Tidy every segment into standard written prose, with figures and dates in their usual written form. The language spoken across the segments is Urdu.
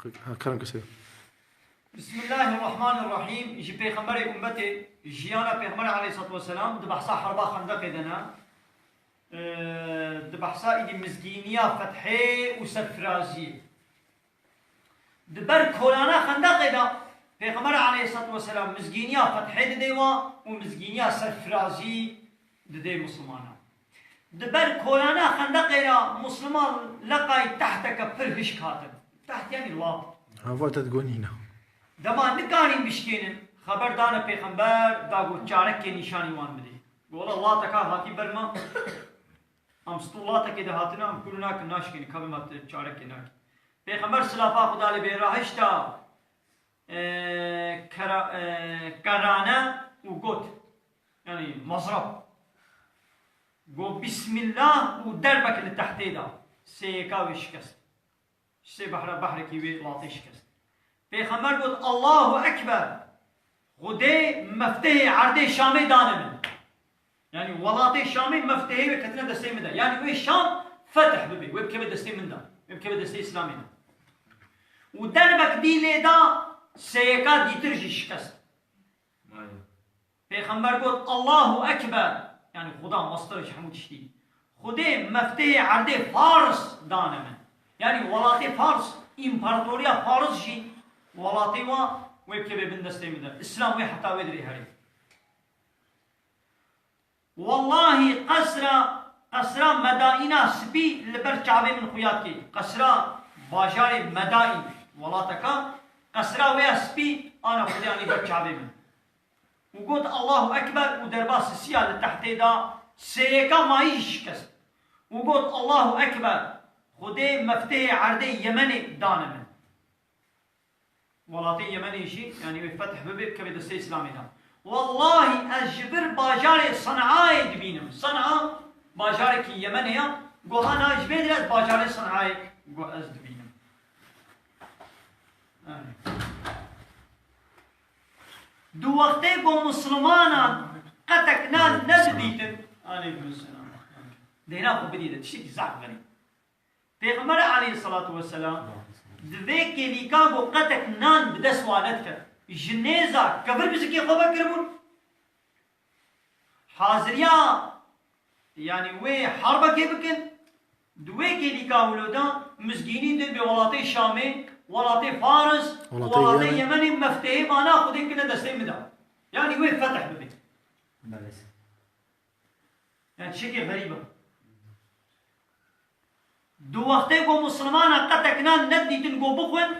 كلام كسر. بسم الله الرحمن الرحيم. جي پیغمبر امتي جيانا پیغمبر عليه الصلاة والسلام دبحثا حربا خندق دنا دبحثا ايدي مزگينيا فتحي وسفرازي دبر كولانا خندق دا پیغمبر عليه الصلاة والسلام مزگينيا فتحي دديوا ومزگينيا سفرازي ددي مسلمانا دبر كولانا خندق دا مسلمان لقاي تحتك فرهش كاتب تحت يعني الواقع هوا تدقونينا دما نکاریم بشکینن خبر دانه پیغمبر داگو چارک که نشانی وان بده گول الله تکا هاتی برما امست الله تکی ده هاتنا ام کلنا کناش کنی کبه مات چارک که ناک پیغمبر سلافا خدا لی بیراهشتا کرانه و گوت یعنی مضرب گو بسم الله و دربک لتحتی دا سیکاوی شکست سه بحر کیوی لاتی شکست پیغمبر گفت الله اکبر خدای مفتاح عرض شام دانه یعنی ولات شام مفتاح و کتنه دسته میده یعنی وی شام فتح ببی و بکه دسته منده و بکه دسته اسلامی ده و دربک دیله دا سیکا دیترجی شکست پیغمبر گفت الله اکبر یعنی خدا مصدرش همون چشتی خدای مفتاح عرض فارس دانه یعنی ولات فارس امپراتوریا فارس جی ولاتي ويبكي بالنسبة من الإسلام ويحتى ويدري هري والله قصرا مدائنا سبي لبرچاوي من خياتي قصرا باجار مدائن ولاتكا قصرا ويا سبي أنا خدياني برچاوي من وقلت الله أكبر ودرباس السيا لتحتي دا سيكا ما يشكست وقلت الله أكبر خدي مفتاح عردي يمني دانمن ولاتي يمني شيء يعني يفتح ببيت كبد السي اسلامي ده والله اجبر باجار صنعاء دبينم صنعاء باجار كي يمنيا گوهانا اجبر از باجار صنعاء گو از دبينم دو وقته گو مسلمانا قتكنا نزديتن عليكم السلام دينا خو بديده تشتي زعف غني پیغمبر عليه الصلاة والسلام دوی کلیکا گو قطک نان بدست وانت کرد جنیزا کبر بزکی خوبه کرمون حاضریا یعنی وی حربه که بکن دوی کلیکا ولودا مزگینی دل به ولات شامی ولات فارس ولات یمنی مفتاحی بانا خودی کنه دسته میده یعنی وی فتح ببین یعنی شکل غریبه دو وقته گو مسلمان قطکنان ندیتن گو بخون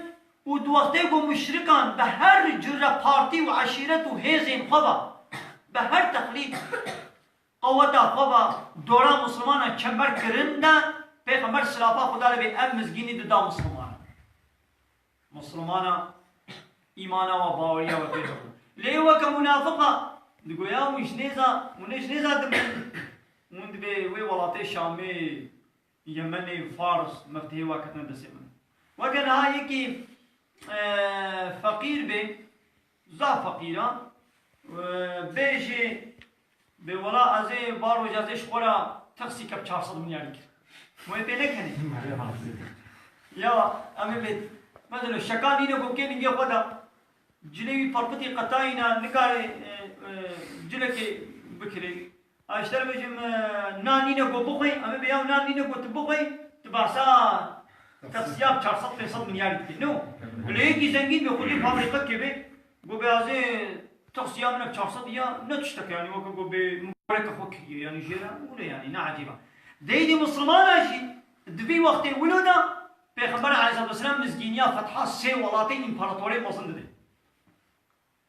و دو وقته گو مشرکان به هر جره پارتی و عشیرت و هیزین خوبا به هر تقلید قوتا خوبا دورا مسلمان چنبر کرنده پیغمبر سلافا خدا لبی ام مزگینی دا مسلمان ایمانا و باوریا و پیغمبر لیو که منافقا دگو یا منش نیزا دمون مند به وی ولات شامی يمني فارس مفتهي واكتنا دسمن وكان هاي كي فقير بي زا فقيرا بيجي بولا ازي بارو جازي شخورا تخسي كب 400 مليار مو بينك هني يا امي بيت مثلا شكاني نو كي نجي خدا جلي فرقتي قطاينا نكاري جلكي بكري اشتر بجم نانی نگو بخوی اما بیاو نانی نگو تبخوی تباسا تقسیاب 400-500 میلیارد کی نو ولی یکی زنگین به خودی فابریقه که بی گو به ازه تقسیاب نب 400 یا نتشتک یعنی وکا گو به مبارک خود که یعنی جیرا اوله یعنی نه عجیبا دیدی مسلمان هاشی دوی وقتی ولودا پیغمبر علیه السلام مزگینیا فتحا 3 ولاتی امپراتوری مصند ده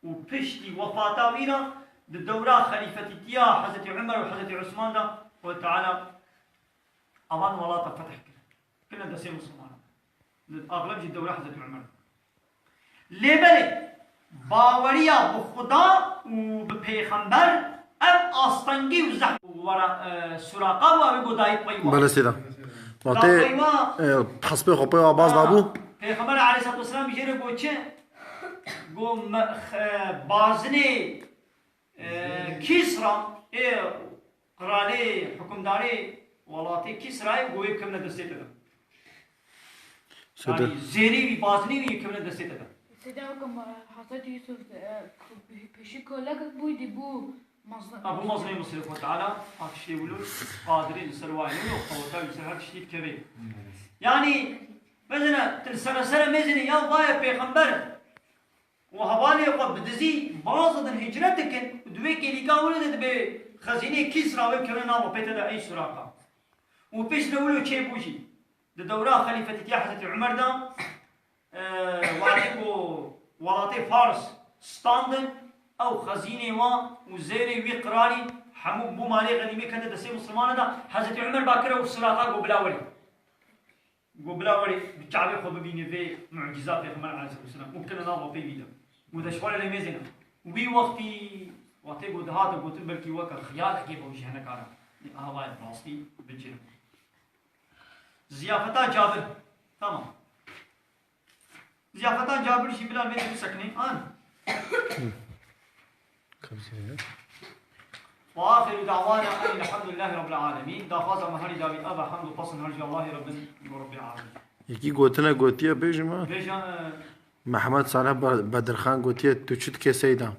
و پشتی وفاتا وینا الدورة خليفتية حضرت عمر وحضرت عثمان ده وتعالى أمان ولا تفتح كنا دسي مسلمان أغلب جي الدورة حضرت عمر لبلي باوريا بخدا وبپیغمبر اب آستانگی و زحف ورا سراقا و ابي دايب قيوا بله سيدا وقتی حسب خوبه و باز بابو پیغمبر علیه الصلاة والسلام يجري گو چه گو بازني كسرى قرالي حكمداري ولاتي كسرى قوي كم ندستيته يعني زيري وي بازني وي كمل دستي تدا صدقكم حضرت يوسف بشكل لك بودي بو مظلم ابو مظلم مصرف وتعالى اكشي ولو قادرين سرواينو وقوتا يسهل شيء كبير يعني مثلا تنسنا سنه مزني يا بايا پیغمبر وحوالي قد بدزي بعض هجرتك دوي كي لقاولد به خزينه كسرى وكرنا وبيتدا اي سراقه وبيش نقولوا شيء بوشي الدورة خليفة يا حضرت عمر دا وعليكو ولاتي فارس ستاندن او خزينه وزيري وي قراري حمو بو مالي غنيمه كانت دسي مسلمان دا حضرت عمر باكره وسراقه قبلاوري بالشعب خو ببيني في معجزات پیغمبر عليه الصلاه والسلام ممكن نضرب في فيديو وده شوال لميزنا وبي وقتي قد هذا قلت بلكي وقت خيال كيف وجه هنا كارا هواي راستي بجير ضيافتا جابر تمام ضيافتا جابر شي بلال بيت سكني واخر دعوانا ان الحمد لله رب العالمين دا فاز مهري داوي ابا حمد وفصل هرج الله رب العالمين یکی گوتنه گوتیه بیجما بيجا محمد صالح بدرخان گوتیه تو چت که سیدا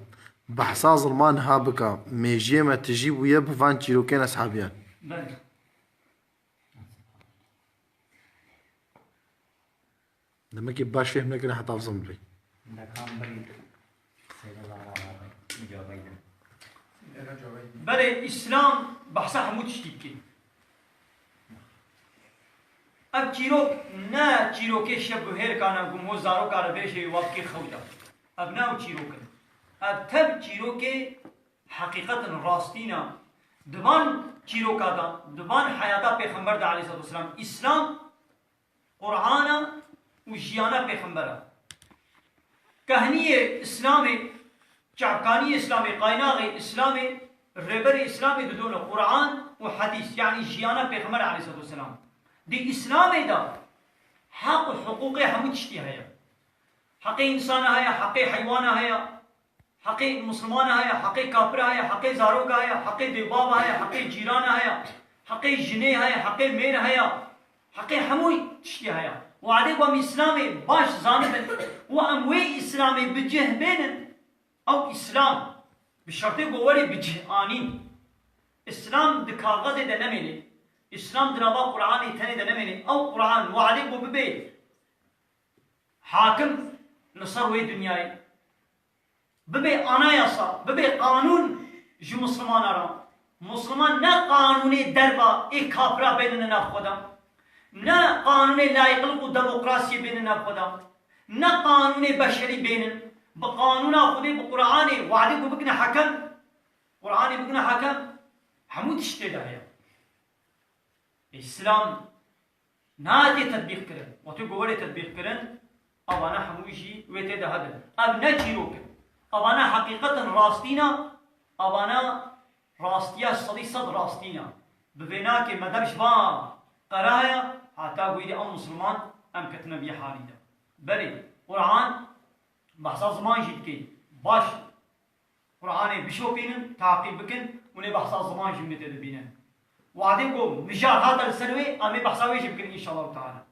بحثا ظلمان ها بکا میجیه ما تجیب ویا بفان چیروکین اصحابیان بله لما كي باش فهم لكن حتى افضل بي بله اسلام بحثا حمود شتيكي اب چیروک نه چیروک شب هر کانا گمو زارو کار بهشه وقت کی خودا اب نه چیروک اب تب چیروک حقیقتا راستینا دوان چیروکا دا دوان حیاتا پیغمبر دا علیه السلام اسلام قرآن و جیانا پیغمبر کهنی اسلام چعبکانی اسلام قایناغ اسلام ربر اسلام دون قرآن و حدیث یعنی جیانا پیغمبر علیه السلام دي إسلام دا حق حقوق همو تشتي هيا حق إنسان هيا حق حيوان هيا حق مسلمان هيا حق كافر هيا حق زاروك هيا حق دباب هيا حق جيران هيا حق جني هيا حق مير هيا حق همو تشتي هيا وعليك وام إسلامي باش زانب وأموي إسلامي بجه بين أو إسلام بشرطي قواري بجه آنين إسلام دكاغذ دا نميني اسلام دنابا قرآن تاني دنميني او قرآن وعليك وببي حاكم نصر وي دنياي ببي اناياسا ببي قانون جو مسلمان را مسلمان نا قانوني دربا اي كافرا بيننا نفقدم نا قانوني لايق لقو ديمقراطية بيننا نفقدم نا قانوني بشري بينن بقانون خودي بقرآن وعليك وبكنا حكم قرآن بكنا حكم حمود اشتدا هيا اسلام نادي تطبيق كرن وتو قولي تطبيق كرن او انا حموشي ويتي ده هذا اب نجيروك او انا حقيقة راستينا او انا راستيا صدي صد راستينا بفيناك مدبش با قرايا حتى قويدي ام مسلمان ام كتنا بي حالي ده بلي قرآن بحثا زمان جيد كي باش قرآن بشو بينن تعقيب بكن وني بحثا زمان جمني تدبينن وعدين قوم مشار هذا السنوي أمي بحساوي يمكن إن شاء الله تعالى.